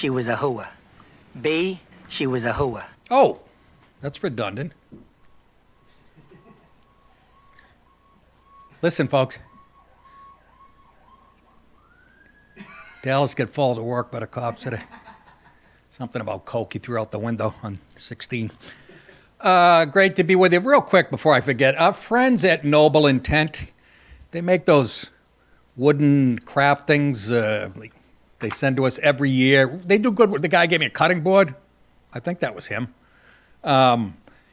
she was a hooah. B, she was a hooah. Oh, that's redundant. Listen, folks. Dallas got followed to work by the cops today. Something about coke he threw out the window on 16. Great to be with you. Real quick before I forget, our friends at Noble Intent, they make those wooden craft things they send to us every year. They do good work. The guy gave me a cutting board. I think that was him.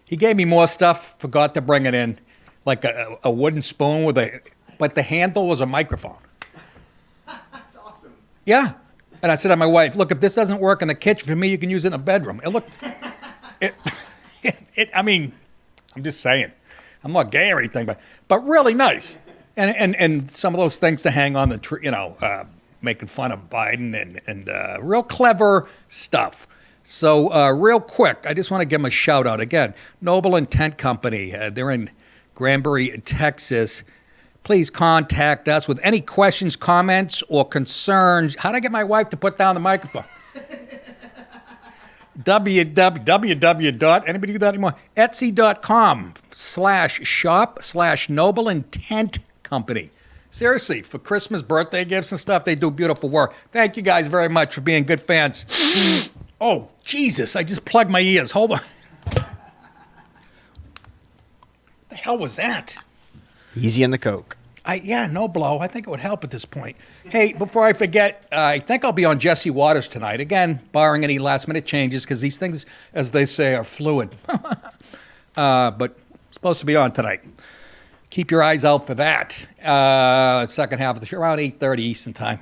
He gave me more stuff, forgot to bring it in, like a wooden spoon but the handle was a microphone. That's awesome. Yeah. And I said to my wife, look, if this doesn't work in the kitchen for me, you can use it in the bedroom. And look, I mean, I'm just saying. I'm not gay or anything, but really nice. And some of those things to hang on the tree, making fun of Biden and real clever stuff. So real quick, I just want to give them a shout out again. Noble Intent Company, they're in Granbury, Texas. Please contact us with any questions, comments, or concerns. How'd I get my wife to put down the microphone? Anybody do that anymore? Etsy.com/shop/Noble Intent Company. Seriously, for Christmas, birthday gifts and stuff, they do beautiful work. Thank you guys very much for being good fans. Oh, Jesus, I just plugged my ears. Hold on. What the hell was that? Easy on the coke. No blow. I think it would help at this point. Hey, before I forget, I think I'll be on Jesse Waters tonight. Again, barring any last-minute changes, because these things, as they say, are fluid. But supposed to be on tonight. Keep your eyes out for that. Second half of the show, around 8:30 Eastern time.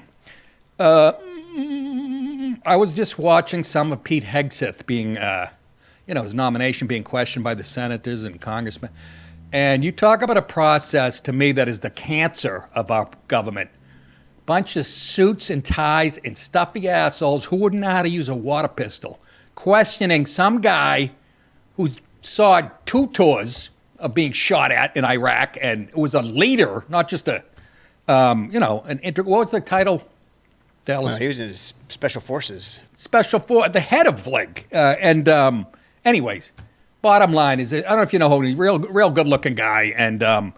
I was just watching some of Pete Hegseth being, his nomination being questioned by the senators and congressmen. And you talk about a process, to me, that is the cancer of our government. Bunch of suits and ties and stuffy assholes who wouldn't know how to use a water pistol, questioning some guy who saw 2 tours of being shot at in Iraq and was a leader, not just what was the title, Dallas? He was in his Special Forces. The head of FLIG. Anyways. Bottom line is, I don't know if you know who, real good-looking guy, and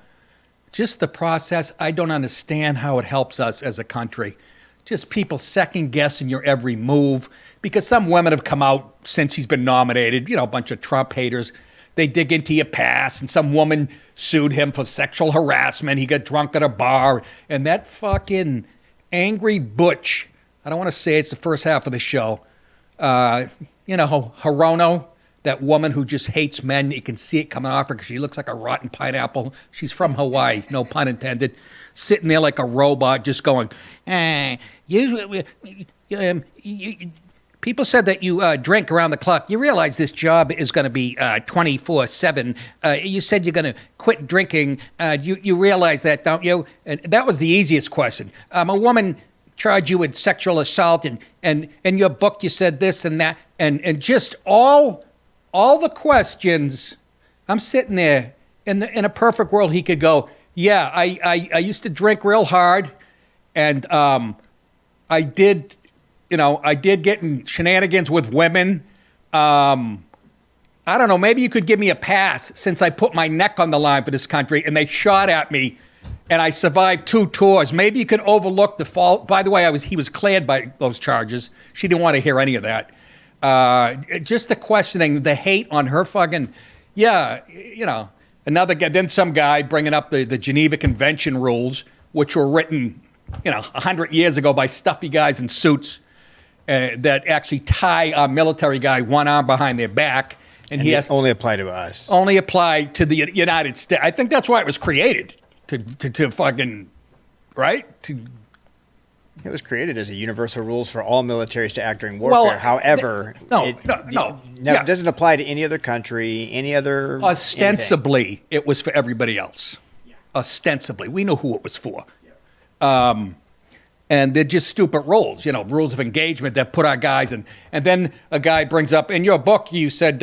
just the process, I don't understand how it helps us as a country. Just people second-guessing your every move, because some women have come out since he's been nominated, a bunch of Trump haters. They dig into your past, and some woman sued him for sexual harassment. He got drunk at a bar, and that fucking angry butch, I don't want to say it's the first half of the show, Hirono, that woman who just hates men. You can see it coming off her because she looks like a rotten pineapple. She's from Hawaii, no pun intended. Sitting there like a robot just going, people said that you drink around the clock. You realize this job is going to be 24/7. You said you're going to quit drinking. You realize that, don't you? And that was the easiest question. A woman charged you with sexual assault, and in your book you said this and that, and just all the questions. I'm sitting there in a perfect world. He could go, yeah, I used to drink real hard, and I did get in shenanigans with women. I don't know. Maybe you could give me a pass since I put my neck on the line for this country, and they shot at me, and I survived 2 tours. Maybe you could overlook the fault. By the way, he was cleared by those charges. She didn't want to hear any of that. Just the questioning, the hate on her fucking, another guy, then some guy bringing up the Geneva Convention rules, which were written, 100 years ago by stuffy guys in suits that actually tie a military guy one arm behind their back. And he has only apply to us. Only apply to the United States. I think that's why it was created, to fucking, right? It was created as a universal rules for all militaries to act during warfare. However, it doesn't apply to any other country, any other. Ostensibly, anything. It was for everybody else. Yeah. Ostensibly, we know who it was for. Yeah. And they're just stupid rules, rules of engagement that put our guys in. And then a guy brings up, in your book, you said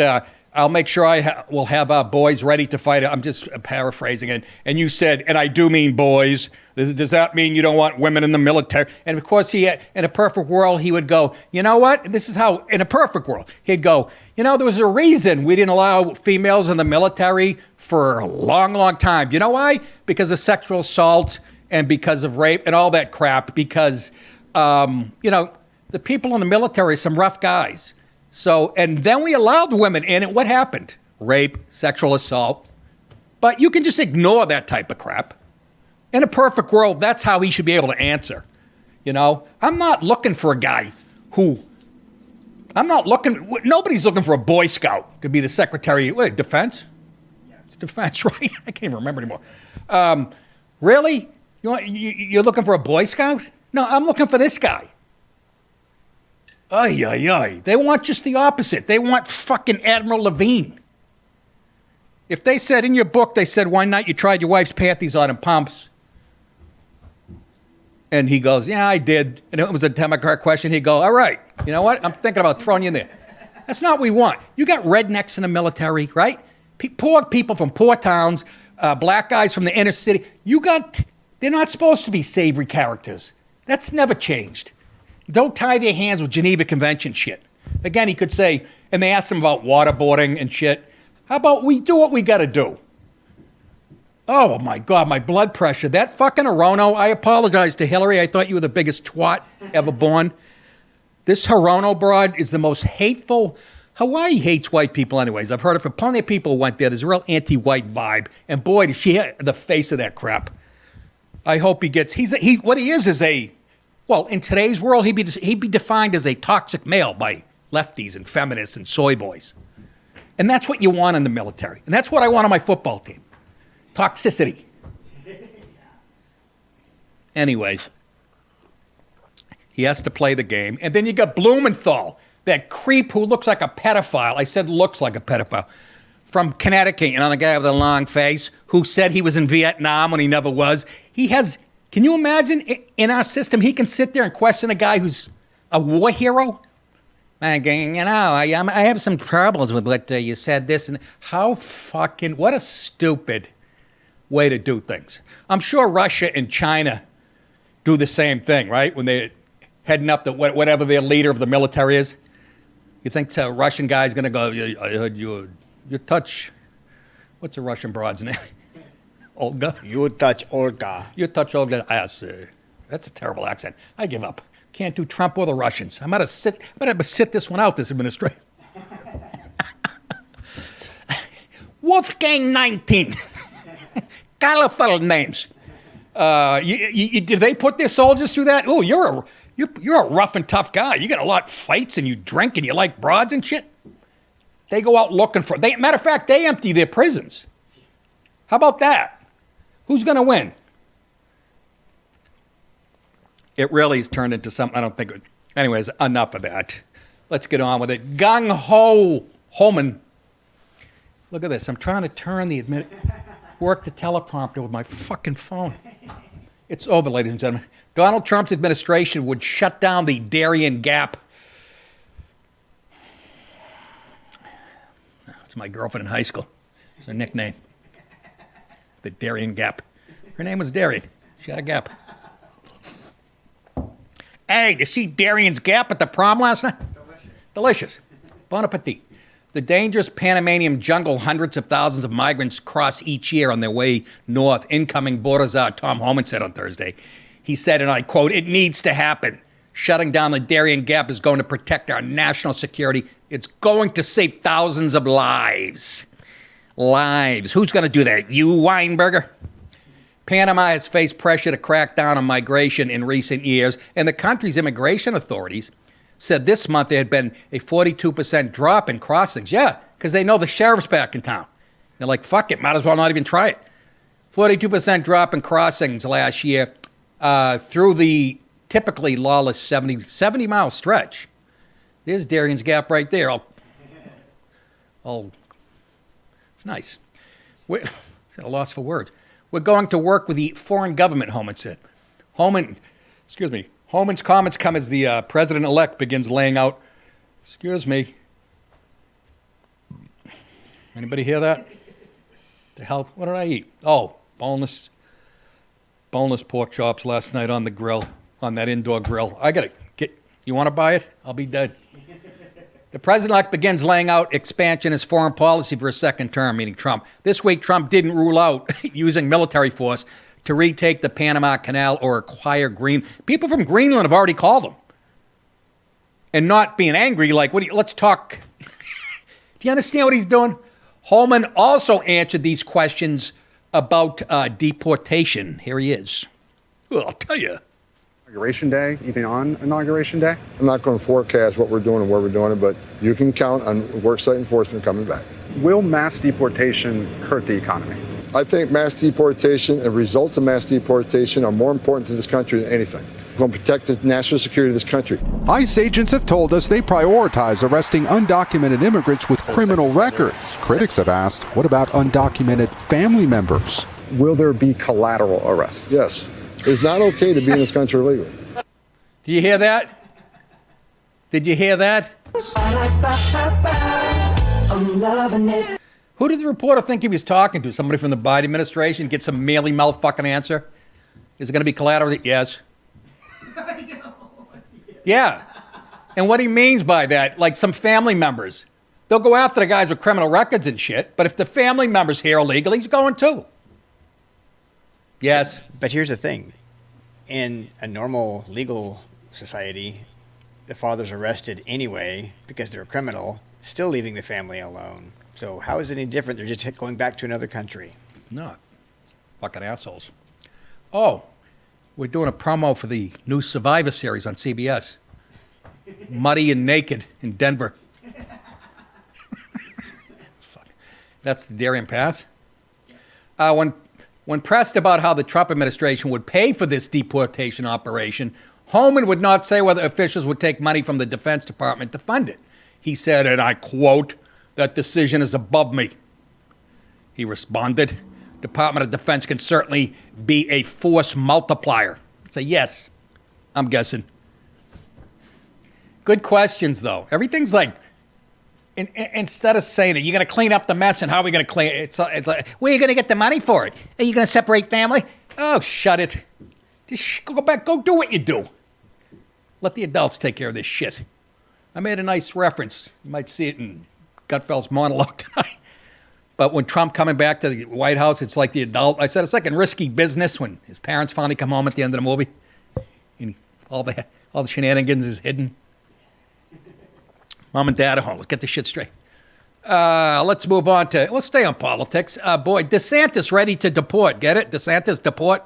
I'll make sure we'll have our boys ready to fight. I'm just paraphrasing it. And you said, and I do mean boys. Does that mean you don't want women in the military? And of course, in a perfect world, he would go, you know what? And this is how, in a perfect world, he'd go, there was a reason we didn't allow females in the military for a long, long time. You know why? Because of sexual assault and because of rape and all that crap. Because, the people in the military are some rough guys. So, and then we allowed women in, and what happened? Rape, sexual assault. But you can just ignore that type of crap. In a perfect world, that's how he should be able to answer. I'm not looking for a guy nobody's looking for a Boy Scout to be the Secretary, Defense? Yeah. It's Defense, right? I can't even remember anymore. Really? You're looking for a Boy Scout? No, I'm looking for this guy. Ay, ay, ay. They want just the opposite. They want fucking Admiral Levine. If they said in your book, they said one night you tried your wife's panties on in pumps. And he goes, yeah, I did. And it was a Democrat question. He'd go, all right, you know what? I'm thinking about throwing you in there. That's not what we want. You got rednecks in the military, right? Poor people from poor towns, black guys from the inner city. They're not supposed to be savory characters. That's never changed. Don't tie their hands with Geneva Convention shit. Again, he could say, and they asked him about waterboarding and shit. How about we do what we got to do? Oh, my God, my blood pressure. That fucking Hirono, I apologize to Hillary. I thought you were the biggest twat ever born. This Hirono broad is the most hateful. Hawaii hates white people anyways. I've heard it from plenty of people who went there. There's a real anti-white vibe. And boy, does she have the face of that crap. I hope he gets, what he is a, well, in today's world, he'd be defined as a toxic male by lefties and feminists and soy boys. And that's what you want in the military. And that's what I want on my football team. Toxicity. Anyways, he has to play the game. And then you got Blumenthal, that creep who looks like a pedophile. I said looks like a pedophile. From Connecticut, the guy with the long face who said he was in Vietnam when he never was. Can you imagine in our system, he can sit there and question a guy who's a war hero? I have some problems with what you said this and what a stupid way to do things. I'm sure Russia and China do the same thing, right? When they're heading up to whatever their leader of the military is. You think a Russian guy's going to go, I heard you touch, what's a Russian broad's name? Olga? You touch Olga. You touch Olga. That's a terrible accent. I give up. Can't do Trump or the Russians. I'm going to sit this one out, this administration. Wolfgang 19. Colorful names. Did they put their soldiers through that? Oh, you're a rough and tough guy. You got a lot of fights and you drink and you like broads and shit. They go out looking for. Matter of fact, they empty their prisons. How about that? Who's going to win? It really has turned into something I don't think. Anyways, enough of that. Let's get on with it. Gung Ho Homan. Look at this. I'm trying to work the teleprompter with my fucking phone. It's over, ladies and gentlemen. Donald Trump's administration would shut down the Darien Gap. It's my girlfriend in high school. It's her nickname. The Darien Gap. Her name was Darien. She had a gap. Hey, did you see Darien's Gap at the prom last night? Delicious. Bon appetit. The dangerous Panamanian jungle hundreds of thousands of migrants cross each year on their way north. Incoming border czar Tom Homan said on Thursday. He said, and I quote, "It needs to happen. Shutting down the Darien Gap is going to protect our national security. It's going to save thousands of lives." Lives. Who's going to do that? You, Weinberger? Panama has faced pressure to crack down on migration in recent years, and the country's immigration authorities said this month there had been a 42% drop in crossings. Yeah, because they know the sheriff's back in town. They're like, fuck it, might as well not even try it. 42% drop in crossings last year through the typically lawless 70-mile stretch. There's Darien's Gap right there. It's nice. It's at a loss for words. We're going to work with the foreign government, Homan said. Homan's comments come as the president-elect begins laying out, Anybody hear that? The hell? What did I eat? Oh, boneless pork chops last night on the grill, on that indoor grill. I got to get, you want to buy it? I'll be dead. The president-elect begins laying out expansionist foreign policy for a second term, meaning Trump. This week, Trump didn't rule out using military force to retake the Panama Canal or acquire Green. People from Greenland have already called him. And not being angry, like, let's talk. Do you understand what he's doing? Homan also answered these questions about deportation. Here he is. Well, I'll tell you. Inauguration Day, even on Inauguration Day? I'm not going to forecast what we're doing and where we're doing it, but you can count on worksite enforcement coming back. Will mass deportation hurt the economy? I think mass deportation and results of mass deportation are more important to this country than anything. We're going to protect the national security of this country. ICE agents have told us they prioritize arresting undocumented immigrants with criminal records. Critics have asked, what about undocumented family members? Will there be collateral arrests? Yes. It's not okay to be in this country illegally. Do you hear that? Did you hear that? I'm loving it. Who did the reporter think he was talking to? Somebody from the Biden administration? Get some mealy-mouthed fucking answer? Is it going to be collateral? Yes. Yeah. And what he means by that, like some family members. They'll go after the guys with criminal records and shit, but if the family member's here illegally, he's going too. Yes. But here's the thing. In a normal legal society, the father's arrested anyway because they're a criminal, still leaving the family alone. So how is it any different? They're just going back to another country. Not. Fucking assholes. Oh, we're doing a promo for the new Survivor series on CBS. Muddy and Naked in Denver. Fuck. That's the Darien Pass. When pressed about how the Trump administration would pay for this deportation operation, Homan would not say whether officials would take money from the Defense Department to fund it. He said, and I quote, "That decision is above me." He responded, Department of Defense can certainly be a force multiplier. I'd say, yes, I'm guessing. Good questions, though. Everything's like, instead of saying it, you're going to clean up the mess, and how are we going to clean it? It's like, where are you going to get the money for it? Are you going to separate family? Oh, shut it. Just go back, go do what you do. Let the adults take care of this shit. I made a nice reference. You might see it in Gutfeld's monologue tonight. But when Trump coming back to the White House, it's like the adult. I said it's like in Risky Business when his parents finally come home at the end of the movie. And all the shenanigans is hidden. Mom and Dad are home. Let's get this shit straight. Let's move on to, let's stay on politics. Boy, DeSantis ready to deport. Get it? DeSantis deport.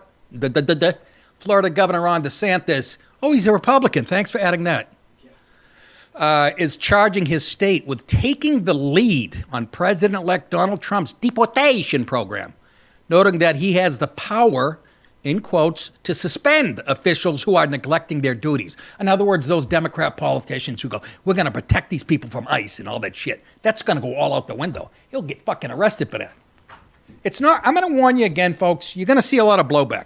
Florida Governor Ron DeSantis. Oh, he's a Republican. Thanks for adding that. Is charging his state with taking the lead on President-elect Donald Trump's deportation program, noting that he has the power, in quotes, to suspend officials who are neglecting their duties. In other words, those Democrat politicians who go, we're going to protect these people from ICE and all that shit. That's going to go all out the window. He'll get fucking arrested for that. It's not, I'm going to warn you again, folks, you're going to see a lot of blowback.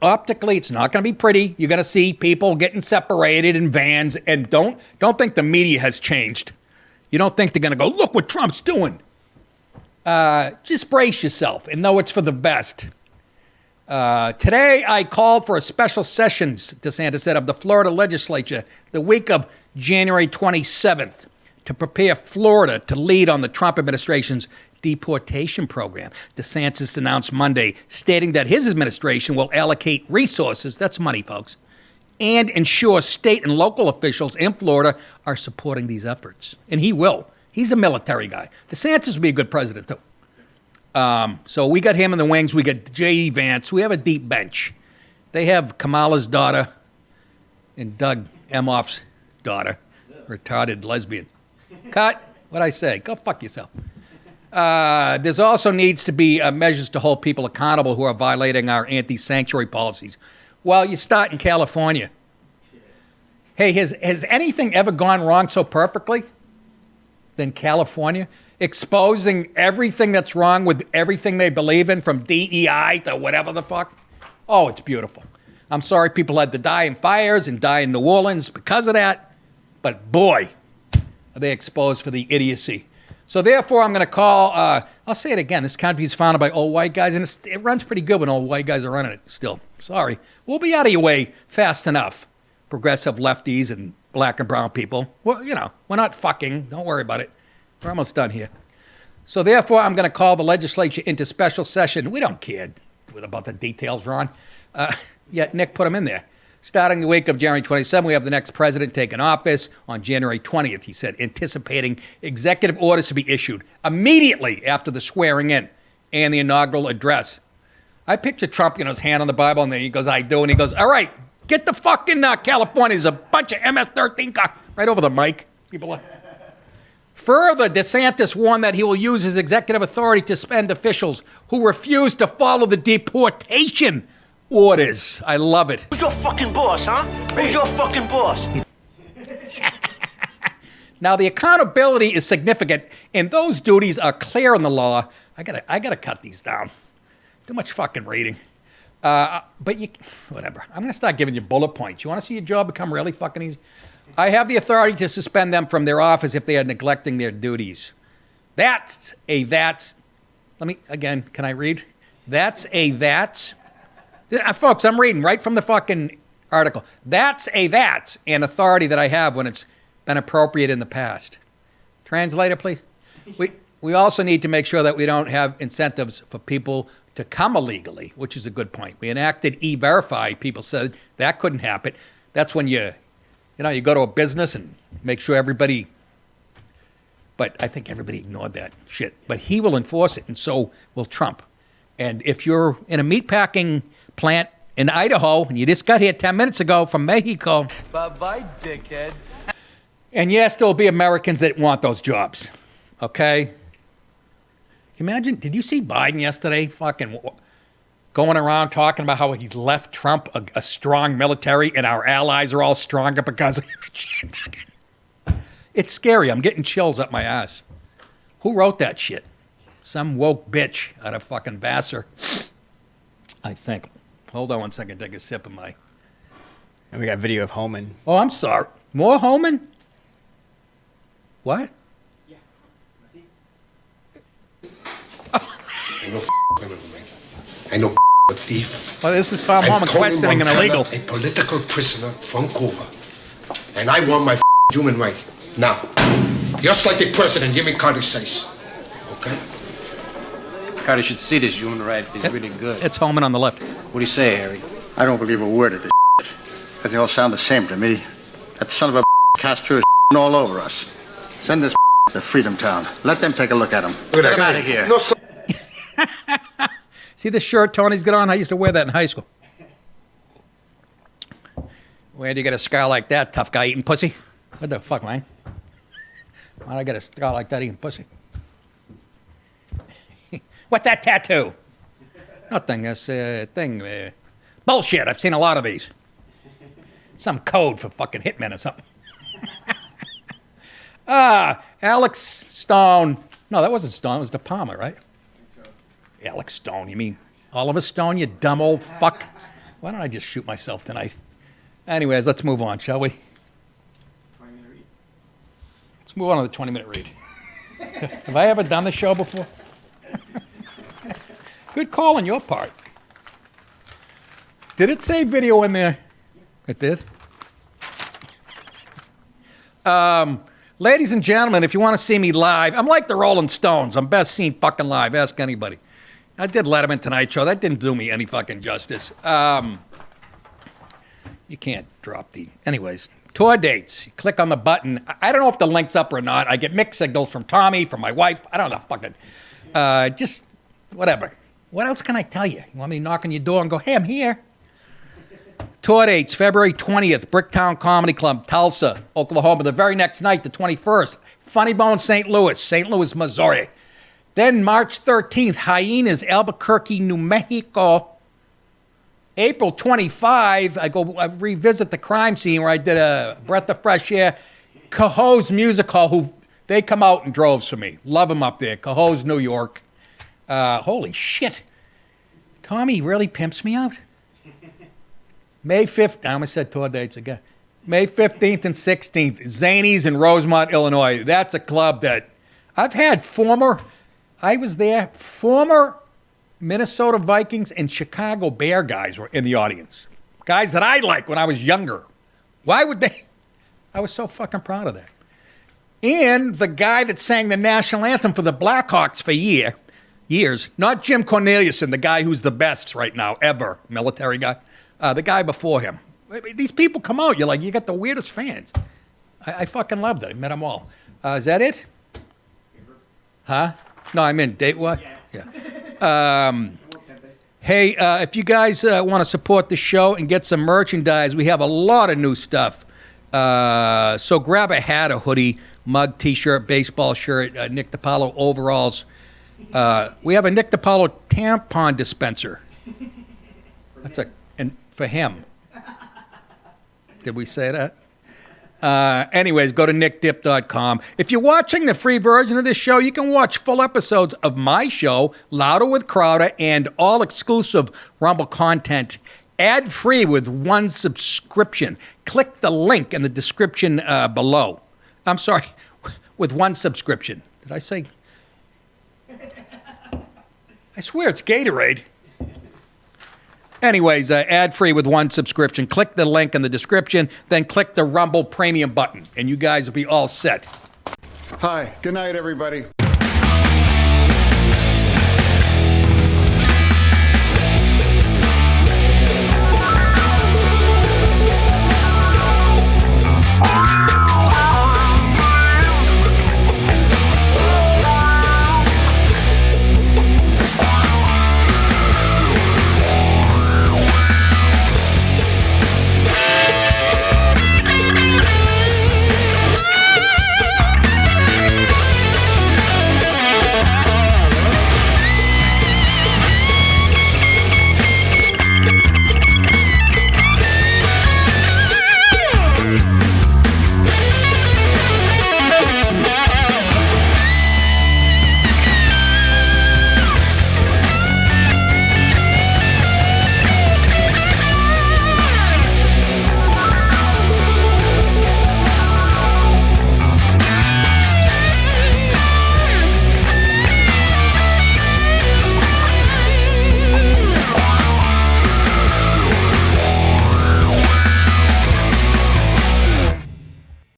Optically, it's not going to be pretty. You're going to see people getting separated in vans, and don't think the media has changed. You don't think they're going to go, look what Trump's doing. Just brace yourself and know it's for the best. Today, I called for a special session, DeSantis said, of the Florida legislature the week of January 27th to prepare Florida to lead on the Trump administration's deportation program. DeSantis announced Monday, stating that his administration will allocate resources, that's money, folks, and ensure state and local officials in Florida are supporting these efforts. And he will. He's a military guy. DeSantis will be a good president, too. So we got him in the wings. We got J.D. Vance. We have a deep bench. They have Kamala's daughter and Doug Emhoff's daughter, retarded lesbian. Cut. What'd I say? Go fuck yourself. There's also needs to be measures to hold people accountable who are violating our anti-sanctuary policies. Well, you start in California. Hey, has anything ever gone wrong so perfectly than California? Exposing everything that's wrong with everything they believe in, from DEI to whatever the fuck. Oh, it's beautiful. I'm sorry people had to die in fires and die in New Orleans because of that. But boy, are they exposed for the idiocy. So therefore, I'm going to call, I'll say it again, this country is founded by old white guys, and it runs pretty good when old white guys are running it still. Sorry. We'll be out of your way fast enough, progressive lefties and black and brown people. Well, we're not fucking. Don't worry about it. We're almost done here. So therefore, I'm going to call the legislature into special session. We don't care about the details, Ron. Yet Nick put them in there. Starting the week of January 27, we have the next president taking office on January 20th, he said, anticipating executive orders to be issued immediately after the swearing in and the inaugural address. I picture Trump, his hand on the Bible, and then he goes, I do, and he goes, all right, get the fucking California. There's a bunch of MS-13 right over the mic. People. Further, DeSantis warned that he will use his executive authority to suspend officials who refuse to follow the deportation orders. I love it. Who's your fucking boss, huh? Who's your fucking boss? Now, the accountability is significant, and those duties are clear in the law. I gotta cut these down. Too much fucking reading. But whatever. I'm gonna start giving you bullet points. You want to see your job become really fucking easy? I have the authority to suspend them from their office if they are neglecting their duties. Let me again. Can I read? Folks, I'm reading right from the fucking article. That's an authority that I have when it's been appropriate in the past. Translator, please. We also need to make sure that we don't have incentives for people to come illegally, which is a good point. We enacted E-Verify. People said that couldn't happen. That's when you go to a business and make sure everybody. But I think everybody ignored that shit. But he will enforce it, and so will Trump. And if you're in a meatpacking plant in Idaho, and you just got here 10 minutes ago from Mexico. Bye-bye, dickhead. And yes, there will be Americans that want those jobs. Okay? Imagine, did you see Biden yesterday fucking going around talking about how he left Trump a strong military and our allies are all stronger because of It's scary. I'm getting chills up my ass. Who wrote that shit? Some woke bitch out of fucking Vassar, I think. Hold on one second. Take a sip of my. And we got video of Homan. Oh, I'm sorry. More Homan? What? Yeah. I know criminal, man. I know a thief. Well, this is Tom Homan questioning an illegal. A political prisoner from Cuba. And I want my human right. Now. Just like the president, Jimmy Carter says. Okay? Carter should see this human right. It's really good. It's Homan on the left. What do you say, Harry? I don't believe a word of this shit. They all sound the same to me. That son of a Castro is all over us. Send this to Freedom Town. Let them take a look at him. Get him out of here. No, sir. See the shirt Tony's got on? I used to wear that in high school. Where do you get a scar like that, tough guy eating pussy? What the fuck, man? Why'd I get a scar like that eating pussy? What's that tattoo? Nothing. That's a thing. Bullshit. I've seen a lot of these. Some code for fucking hitmen or something. Alex Stone. No, that wasn't Stone. It was De Palma, right? Alex Stone. You mean Oliver Stone, you dumb old fuck? Why don't I just shoot myself tonight? Anyways, let's move on, shall we? 20-minute read. Let's move on to the 20-minute read. Have I ever done the show before? Good call on your part. Did it say video in there? It did? Ladies and gentlemen, if you want to see me live, I'm like the Rolling Stones. I'm best seen fucking live. Ask anybody. I did Letterman Tonight Show. That didn't do me any fucking justice. You can't drop the... Anyways, tour dates. You click on the button. I don't know if the link's up or not. I get mixed signals from Tommy, from my wife. I don't know, fucking... just whatever. What else can I tell you? You want me to knock on your door and go, hey, I'm here? Tour dates, February 20th, Bricktown Comedy Club, Tulsa, Oklahoma. The very next night, the 21st, Funny Bone, St. Louis, Missouri. Then March 13th, Hyenas, Albuquerque, New Mexico. April 25, I revisit the crime scene where I did a breath of fresh air. Cohoes Music Hall, who they come out in droves for me. Love them up there. Cohoes, New York. Holy shit. Tommy really pimps me out. May 5th, I almost said tour dates again. May 15th and 16th, Zanies in Rosemont, Illinois. That's a club that I've had former Minnesota Vikings and Chicago Bear guys were in the audience. Guys that I liked when I was younger. Why would they? I was so fucking proud of that. And the guy that sang the national anthem for the Blackhawks for years, not Jim Corneliuson, the guy who's the best right now, ever, military guy, the guy before him. These people come out, you got the weirdest fans. I fucking loved it. I met them all. Is that it? Huh? No, I meant date what? Yeah. Hey, if you guys want to support the show and get some merchandise, we have a lot of new stuff. So grab a hat, a hoodie, mug, T-shirt, baseball shirt, Nick DiPaolo overalls. We have a Nick DiPaolo tampon dispenser. And for him. Did we say that? Anyways, go to nickdip.com. If you're watching the free version of this show, you can watch full episodes of my show, Louder with Crowder, and all exclusive Rumble content ad-free with one subscription. Click the link in the description below. I'm sorry, with one subscription. Did I say? I swear it's Gatorade. Anyways, ad-free with one subscription. Click the link in the description, then click the Rumble Premium button, and you guys will be all set. Hi, good night, everybody.